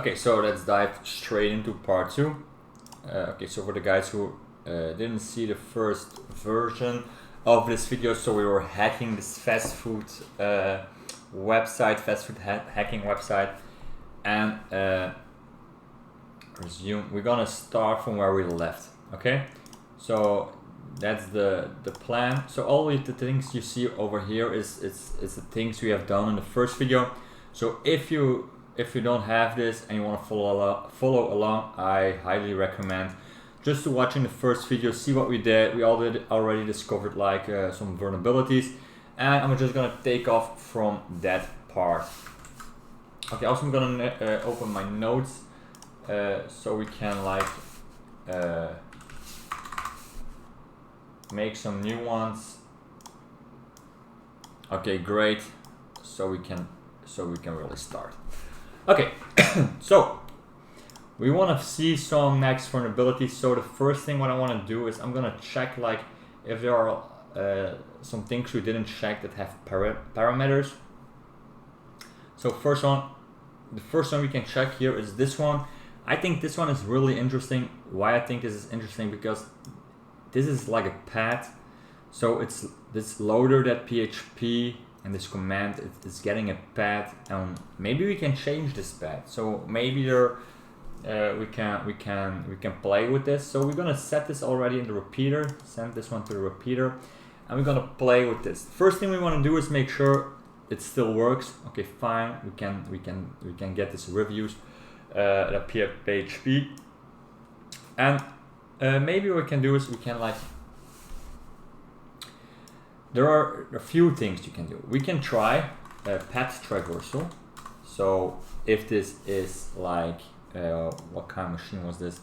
Okay, so let's dive straight into part 2. Okay, so for the guys who didn't see the first version of this video, so we were hacking this fast food website, hacking website, and resume. We're gonna start from where we left. Okay, so that's the plan. So all of the things you see over here is the things we have done in the first video. So if you don't have this and you want to follow along, I highly recommend just to watching the first video, see what we did. We already discovered like some vulnerabilities, and I'm just gonna take off from that part. Okay, also I'm gonna open my notes so we can like make some new ones. Okay, great. So we can really start. Okay, so we want to see some next vulnerabilities. So the first thing what I want to do is I'm gonna check like if there are some things we didn't check that have parameters. So the first one we can check here is this one. I think this one is really interesting. Why I think this is interesting? Because this is like a path. So it's this loader.php. And this command is getting a path, and maybe we can change this path. So maybe there we can play with this. So we're gonna set this already in the repeater. Send this one to the repeater, and we're gonna play with this. First thing we want to do is make sure it still works. Okay, fine. We can get this reviews at PHP, and maybe what we can do is we can like. There are a few things you can do. We can try path traversal. So if this is like, what kind of machine was this?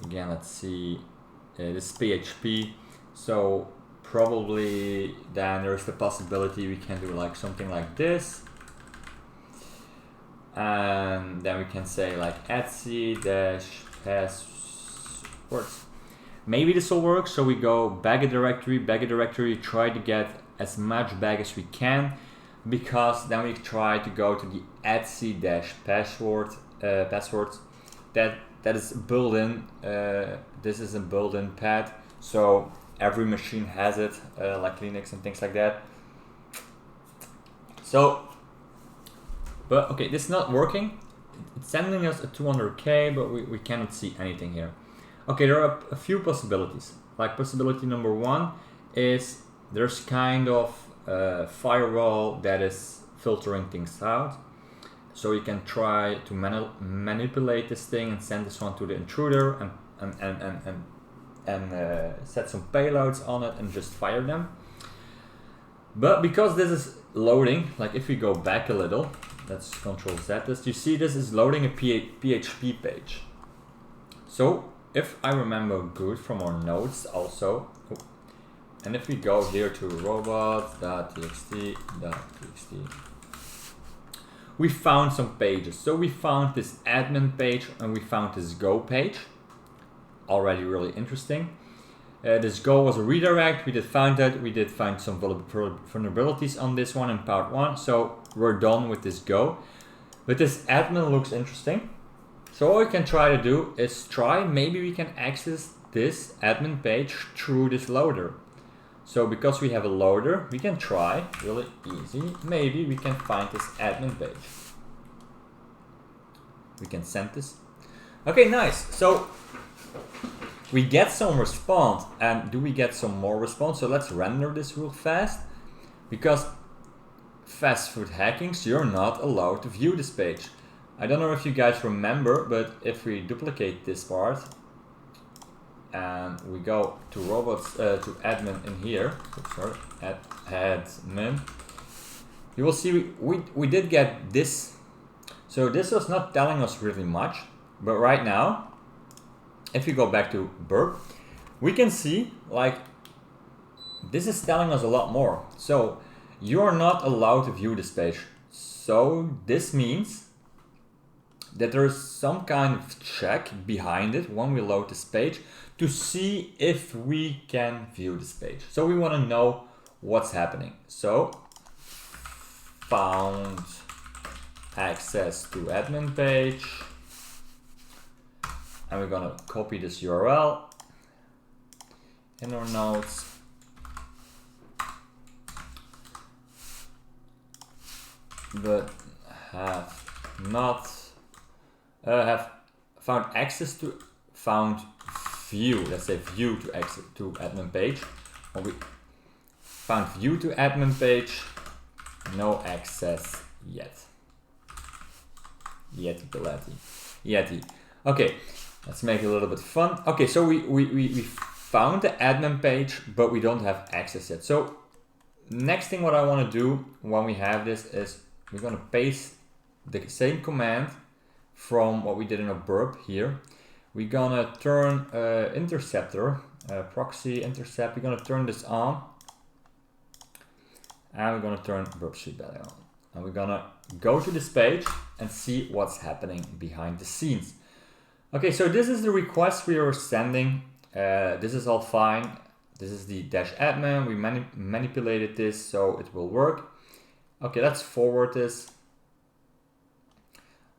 Again, let's see, this is PHP. So probably then there's the possibility we can do like something like this. And then we can say like etc-passwords. Maybe this will work, so we go back a directory, try to get as much back as we can, because then we try to go to the etc-passwords. That is built-in. This is a built-in path, so every machine has it, like Linux and things like that. So, but okay, this is not working. It's sending us a 200k, but we cannot see anything here. Okay, there are a few possibilities. Like possibility number one is there's kind of a firewall that is filtering things out. So you can try to manipulate this thing and send this one to the intruder and set some payloads on it and just fire them. But because this is loading, like if we go back a little, let's Control Z this, you see this is loading a PHP page. So if I remember good from our notes also, and if we go here to robots.txt, we found some pages. So we found this admin page and we found this Go page, already really interesting. This Go was a redirect, we did find that, we did find some vulnerabilities on this one in part 1, so we're done with this Go. But this admin looks interesting. So what we can try to do is maybe we can access this admin page through this loader. So because we have a loader, we can try, really easy, maybe we can find this admin page. We can send this. Okay, nice. So we get some response, and do we get some more response? So let's render this real fast, because fast food hackings, you're not allowed to view this page. I don't know if you guys remember, but if we duplicate this part and we go to robots, to admin in here, admin, you will see we did get this. So this was not telling us really much, but right now, if we go back to burp, we can see like this is telling us a lot more. So you are not allowed to view this page. So this means that there is some kind of check behind it when we load this page to see if we can view this page. So we want to know what's happening. So found access to admin page, and we're gonna copy this URL in our notes. But have not have found access to view. Let's say view to exit to admin page. Or we found view to admin page, no access yet. Yeti. Okay, let's make it a little bit fun. Okay, so we found the admin page, but we don't have access yet. So next thing what I want to do when we have this is we're going to paste the same command from what we did in a burp here. We're going to turn interceptor, proxy intercept, we're going to turn this on. And we're going to turn burp suite belly on. And we're going to go to this page and see what's happening behind the scenes. Okay, so this is the request we are sending. This is all fine. This is the -admin. We manipulated this so it will work. Okay, let's forward this.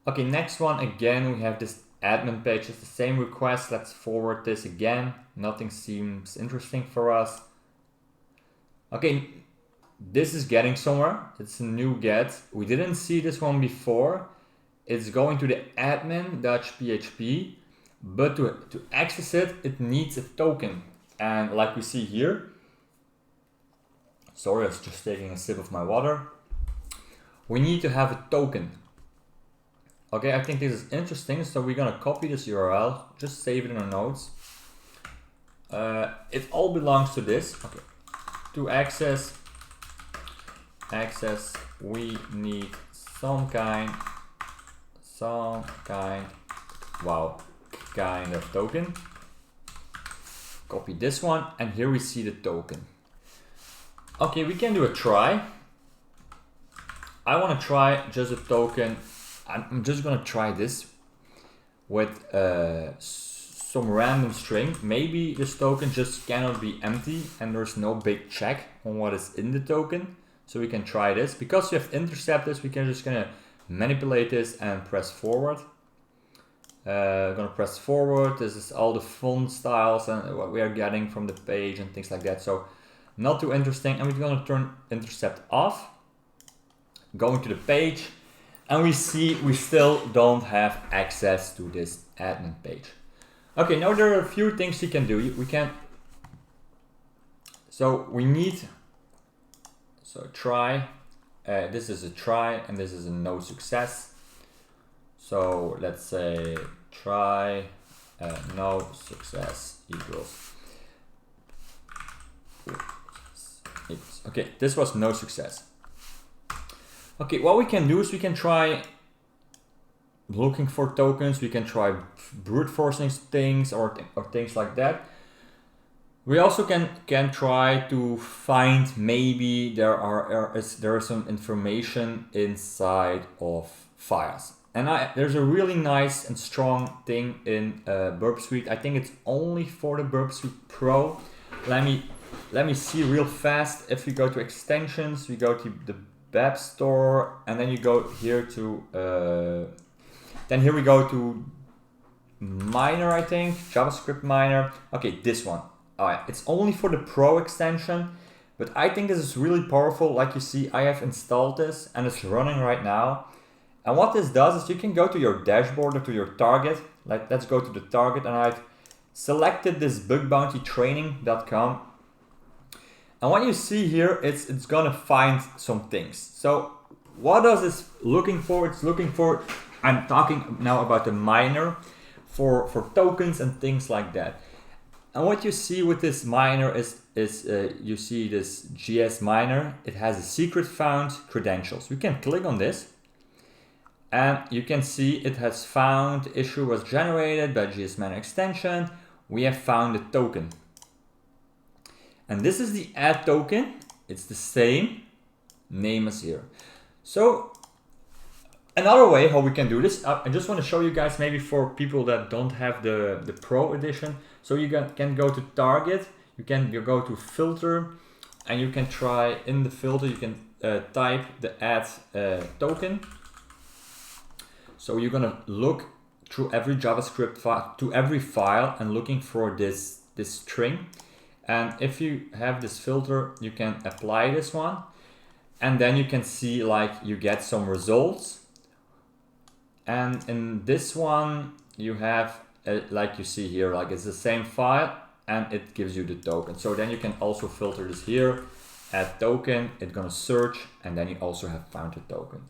Okay, next one, again, we have this admin page. It's the same request. Let's forward this again. Nothing seems interesting for us. Okay, this is getting somewhere. It's a new get. We didn't see this one before. It's going to the admin.php, but to access it, it needs a token. And like we see here, sorry, I was just taking a sip of my water. We need to have a token. Okay, I think this is interesting. So we're gonna copy this URL, just save it in our notes. It all belongs to this. Okay, to access, we need some kind of token. Copy this one, and here we see the token. Okay, we can do a try. I want to try just a token. I'm just gonna try this with some random string. Maybe this token just cannot be empty and there's no big check on what is in the token. So we can try this. Because we have intercept this, we can just gonna manipulate this and press forward. Gonna press forward. This is all the font styles and what we are getting from the page and things like that. So not too interesting. And we're gonna turn intercept off. Going to the page, and we see we still don't have access to this admin page. Okay, now there are a few things you can do. We can, so we need, so try, this is a try and this is a no success. So let's say try no success equals, okay, this was no success. Okay, what we can do is we can try looking for tokens, we can try brute forcing things or things like that. We also can try to find maybe there is some information inside of files. And there's a really nice and strong thing in Burp Suite. I think it's only for the Burp Suite Pro. Let me see real fast. If we go to extensions, we go to the web store, and then you go here to then here we go to miner, I think, JavaScript miner. Okay, this one. Alright, it's only for the Pro extension, but I think this is really powerful. Like you see, I have installed this and it's running right now. And what this does is you can go to your dashboard or to your target. Let's go to the target, and I've selected this bugbountytraining.com. And what you see here, it's gonna find some things. So what does this looking for? It's looking for, I'm talking now about the miner for tokens and things like that. And what you see with this miner is you see this GS miner. It has a secret found credentials. We can click on this and you can see it has found issue was generated by GS miner extension. We have found a token. And this is the add token. It's the same name as here. So another way how we can do this, I just want to show you guys maybe for people that don't have the Pro edition. So you can go to target, you go to filter, and you can try in the filter, you can type the add token. So you're gonna look through every JavaScript file, to every file, and looking for this string. And if you have this filter, you can apply this one, and then you can see like you get some results. And in this one, you have like you see here, like it's the same file, and it gives you the token. So then you can also filter this here, add token, it's gonna search, and then you also have found a token.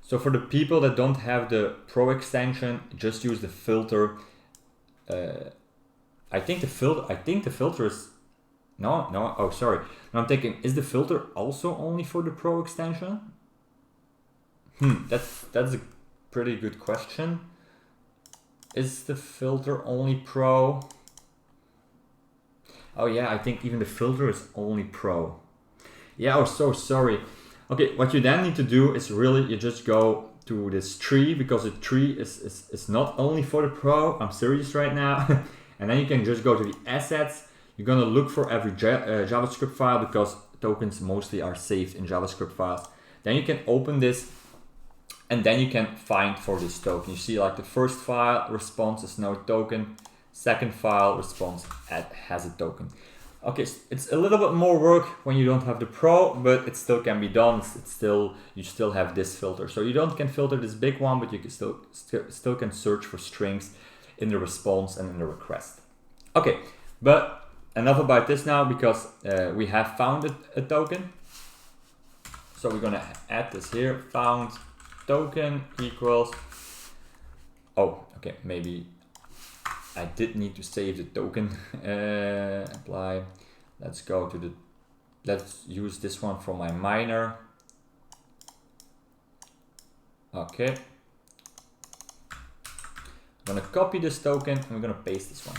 So for the people that don't have the Pro extension, just use the filter. I think the filter is, no, oh sorry. No, I'm thinking, is the filter also only for the Pro extension? That's a pretty good question. Is the filter only Pro? Oh yeah, I think even the filter is only Pro. Yeah, oh so sorry. Okay, what you then need to do is really, you just go to this tree, because the tree is not only for the Pro, I'm serious right now. And then you can just go to the assets. You're gonna look for every JavaScript file, because tokens mostly are saved in JavaScript files. Then you can open this, and then you can find for this token. You see like the first file response is no token, second file response has a token. Okay, it's a little bit more work when you don't have the Pro, but it still can be done. You still have this filter. So you can filter this big one, but you can still can search for strings in the response and in the request. Okay, but enough about this now, because we have found a token. So we're gonna add this here, found token equals, oh, okay, maybe I did need to save the token. Apply. Let's go to let's use this one for my miner. Okay. I'm gonna copy this token and we're gonna paste this one.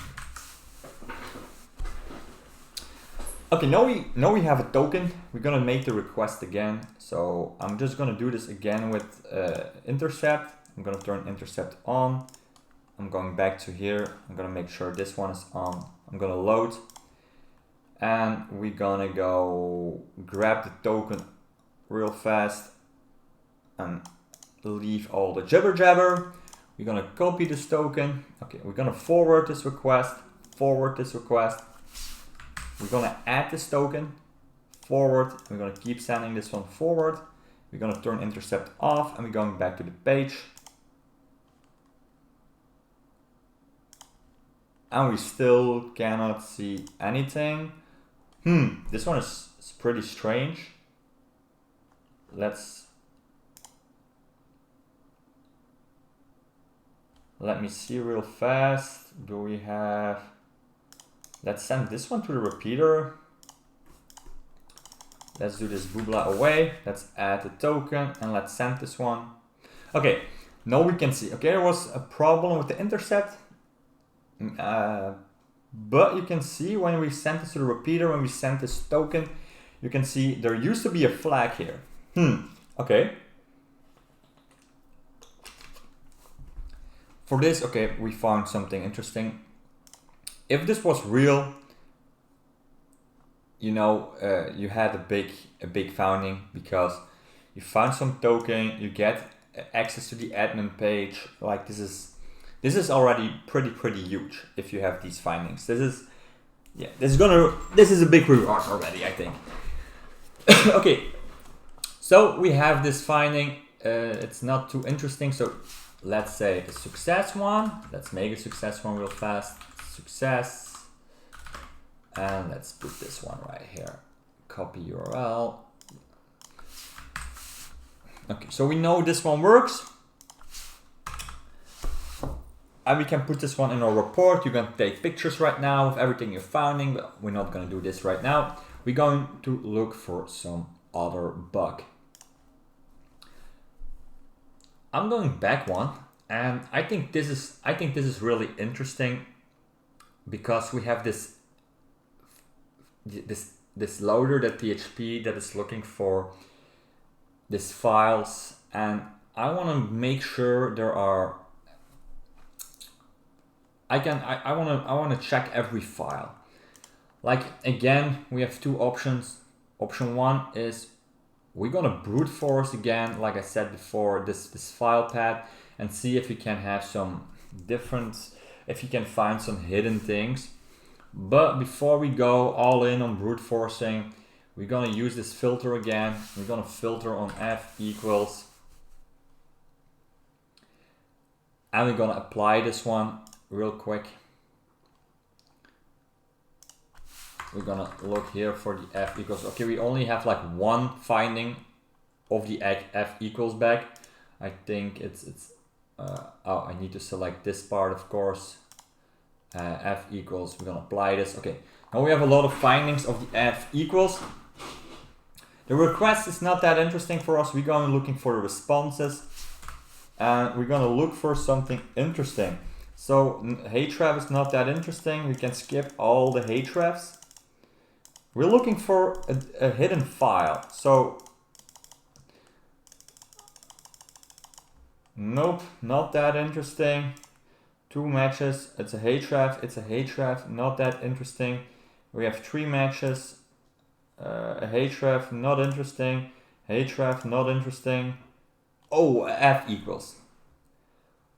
Okay, now we have a token. We're gonna make the request again. So I'm just gonna do this again with intercept. I'm gonna turn intercept on. I'm going back to here. I'm gonna make sure this one is on. I'm gonna load, and we're gonna go grab the token real fast and leave all the jibber jabber. We're gonna copy this token. Okay, we're gonna forward this request. We're gonna add this token, forward. We're gonna keep sending this one forward. We're gonna turn intercept off, and we're going back to the page. And we still cannot see anything. This one is pretty strange. Let me see real fast. Do we have, let's send this one to the repeater. Let's do this boobla away. Let's add the token and let's send this one. Okay, now we can see. Okay, there was a problem with the intercept. But you can see when we sent this to the repeater, when we sent this token, you can see there used to be a flag here. Okay. For this, okay, we found something interesting. If this was real, you know, you had a big founding, because you found some token, you get access to the admin page. Like this is already pretty huge if you have these findings. This is a big reward already, I think. Okay, so we have this finding. It's not too interesting, so let's say a success one. Let's make a success one real fast. Success, and let's put this one right here. Copy URL. Okay, so we know this one works. And we can put this one in our report. You're going to take pictures right now of everything you're finding, but we're not going to do this right now. We're going to look for some other bug. I'm going back one, and I think this is really interesting, because we have this loader.php that is looking for these files, and I want to make sure there are. I want to check every file. Like again, we have two options. Option one is we're gonna brute force again, like I said before, this file path, and see if we can have some if you can find some hidden things. But before we go all in on brute forcing, we're gonna use this filter again. We're gonna filter on f equals, and we're gonna apply this one real quick. We're gonna look here for the f equals. Okay, we only have like one finding of the f equals back. I think it's oh, I need to select this part, of course. F equals, we're gonna apply this. Okay, now we have a lot of findings of the f equals. The request is not that interesting for us. We're going looking for the responses, and we're gonna look for something interesting. So href is not that interesting. We can skip all the hrefs. We're looking for a hidden file. So nope, not that interesting. 2 matches, it's a href, not that interesting. We have 3 matches, a href, not interesting, href, not interesting. Oh, f equals.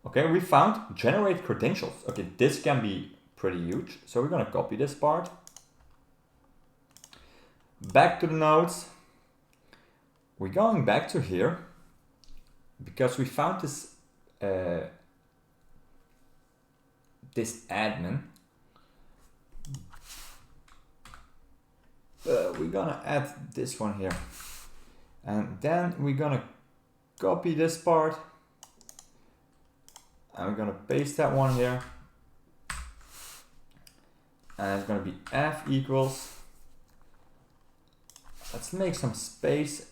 Okay, we found generate credentials. Okay, this can be pretty huge. So we're gonna copy this part. Back to the nodes. We're going back to here because we found this this admin. We're gonna add this one here, and then we're gonna copy this part, and we're gonna paste that one here, and it's gonna be f equals. Let's make some space,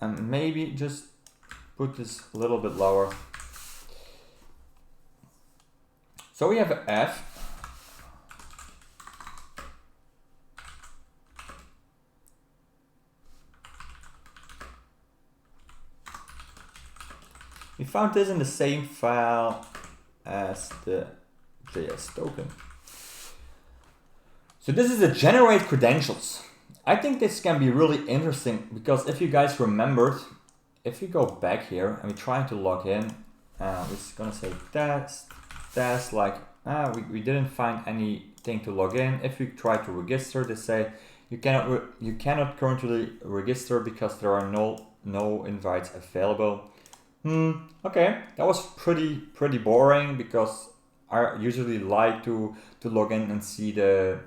and maybe just put this a little bit lower. So we have an f. We found this in the same file as the JS token. So this is the generate credentials. I think this can be really interesting because if you guys remembered, if we go back here and we're trying to log in, we're just gonna say test like, we didn't find anything to log in. If we try to register, they say you cannot currently register because there are no invites available. Okay, that was pretty boring because I usually like to log in and see the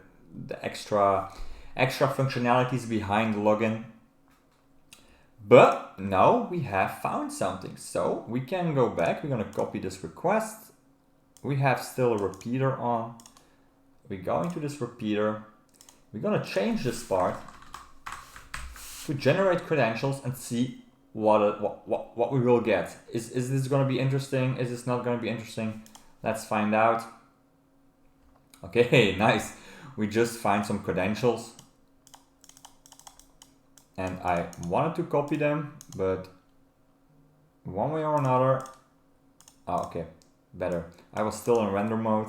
extra functionalities behind the login. But now we have found something, so we can go back. We're gonna copy this request. We have still a repeater on. We're going to this repeater. We're gonna change this part to generate credentials and see what we will get. Is this gonna be interesting? Is this not gonna be interesting? Let's find out. Okay, nice. We just find some credentials. And I wanted to copy them, but one way or another, okay, better. I was still in render mode.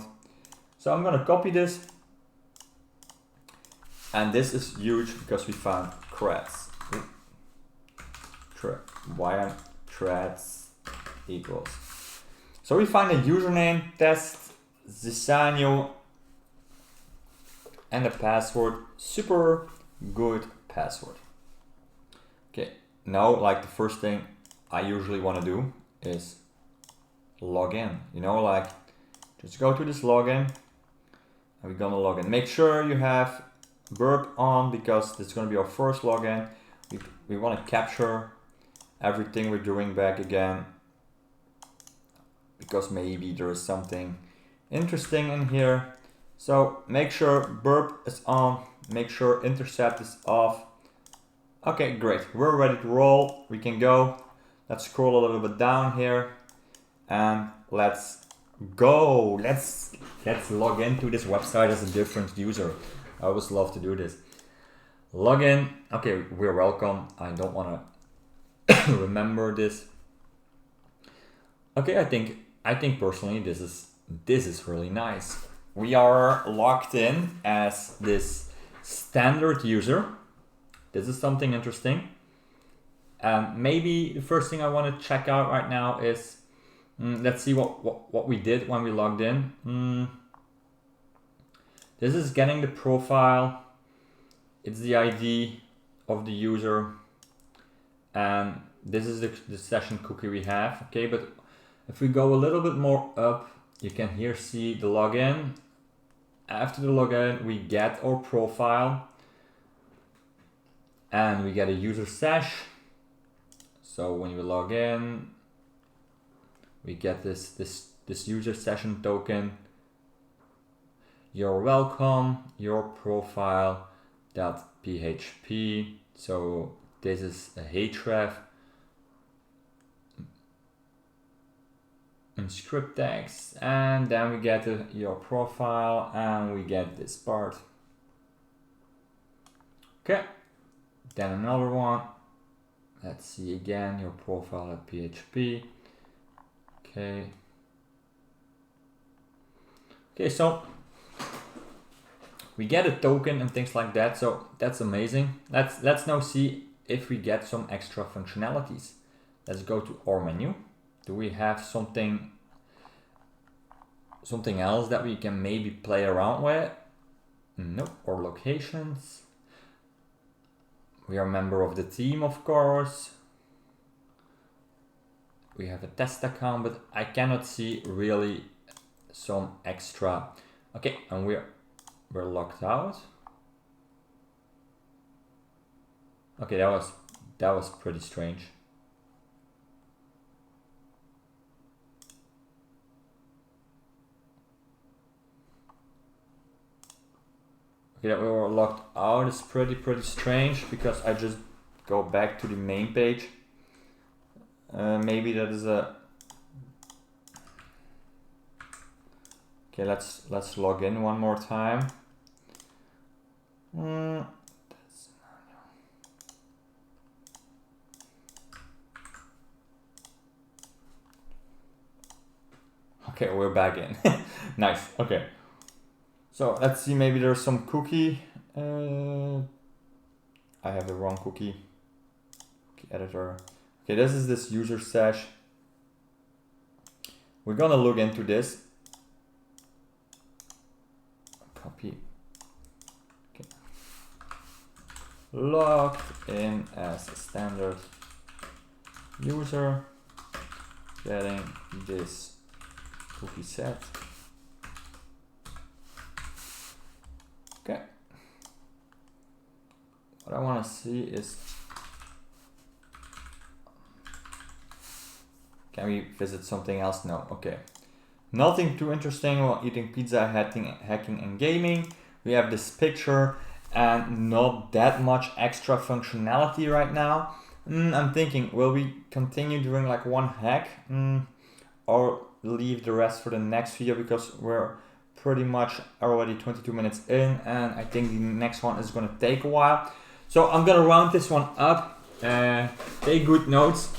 So I'm gonna copy this. And this is huge because we found creds. Creds equals. So we find a username, test, Zisanio, and a password, super good password. Okay, now like the first thing I usually want to do is log in. You know, like just go to this login and we're gonna log in. Make sure you have burp on because this is gonna be our first login. We want to capture everything we're doing back again because maybe there is something interesting in here. So make sure burp is on, make sure intercept is off. Okay, great. We're ready to roll. We can go. Let's scroll a little bit down here and let's go. Let's log into this website as a different user. I always love to do this. Login. Okay, we're welcome. I don't want to remember this. Okay, I think personally this is really nice. We are logged in as this standard user. This is something interesting. And maybe the first thing I want to check out right now is, let's see what we did when we logged in. This is getting the profile. It's the ID of the user. And this is the session cookie we have. Okay, but if we go a little bit more up, you can here see the login. After the login, we get our profile and we get a user sesh. So when you log in, we get this user session token. You're welcome, your profile.php. So this is a href in script text, and then we get your profile and we get this part. Okay, then another one. Let's see again, your profile.php. Okay. Okay, so we get a token and things like that, so that's amazing. Let's now see if we get some extra functionalities. Let's go to our menu. Do we have something else that we can maybe play around with? Nope. Or locations. We are a member of the team, of course. We have a test account, but I cannot see really some extra. Okay, and we're locked out. Okay, that was pretty strange. Okay, that we were locked out is pretty strange, because I just go back to the main page. Maybe that is a. Okay, let's log in one more time. Okay, we're back in. Nice. Okay. So let's see, maybe there's some cookie. I have the wrong cookie editor. Okay, this is this user sesh. We're gonna look into this. Copy. Okay. Logged in as a standard user, getting this cookie set. Okay. What I want to see is, can we visit something else? No. Okay. Nothing too interesting while eating pizza, hacking and gaming. We have this picture and not that much extra functionality right now. I'm thinking, will we continue doing like one hack or leave the rest for the next video, because we're pretty much already 22 minutes in and I think the next one is going to take a while. So I'm going to round this one up. Take good notes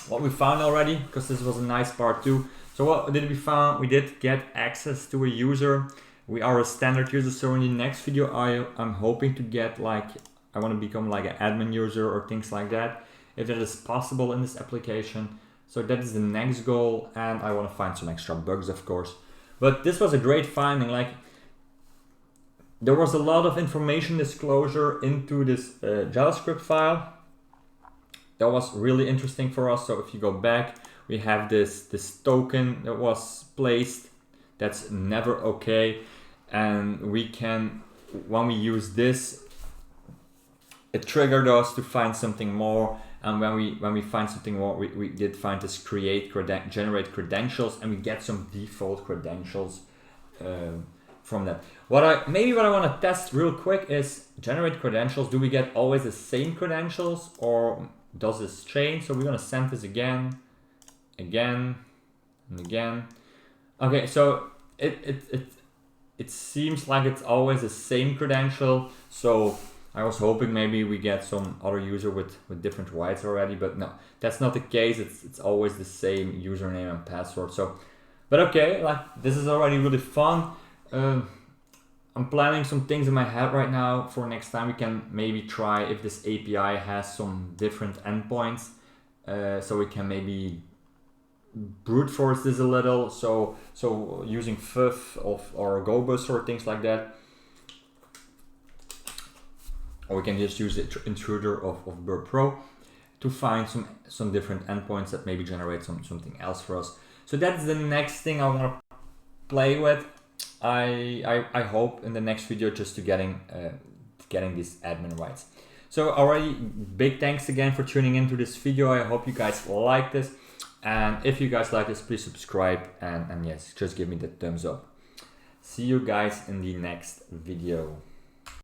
what we found already, because this was a nice part 2. So what did we find? We did get access to a user. We are a standard user, so in the next video I'm hoping to get, like, I want to become like an admin user or things like that, if that is possible in this application. So that is the next goal, and I want to find some extra bugs, of course. But this was a great finding. Like, there was a lot of information disclosure into this JavaScript file. That was really interesting for us. So if you go back, we have this token that was placed. That's never okay. And we can, when we use this, it triggered us to find something more. And when we find something more, we did find this generate credentials, and we get some default credentials from that. What I want to test real quick is generate credentials. Do we get always the same credentials, or does this change? So we're gonna send this again, and again. Okay, so it seems like it's always the same credential. So I was hoping maybe we get some other user with different rights already, but no, that's not the case. It's always the same username and password. So, but okay, like, this is already really fun. I'm I'm planning some things in my head right now for next time. We can maybe try if this API has some different endpoints, so we can maybe brute force this a little. So using FIF or GoBus or things like that, or we can just use the intruder of Burp Pro to find some different endpoints that maybe generate something else for us. So that's the next thing I want to play with. I hope in the next video just to getting these admin rights. So already big thanks again for tuning into this video. I hope you guys like this, and if you guys like this, please subscribe and yes, just give me the thumbs up. See you guys in the next video.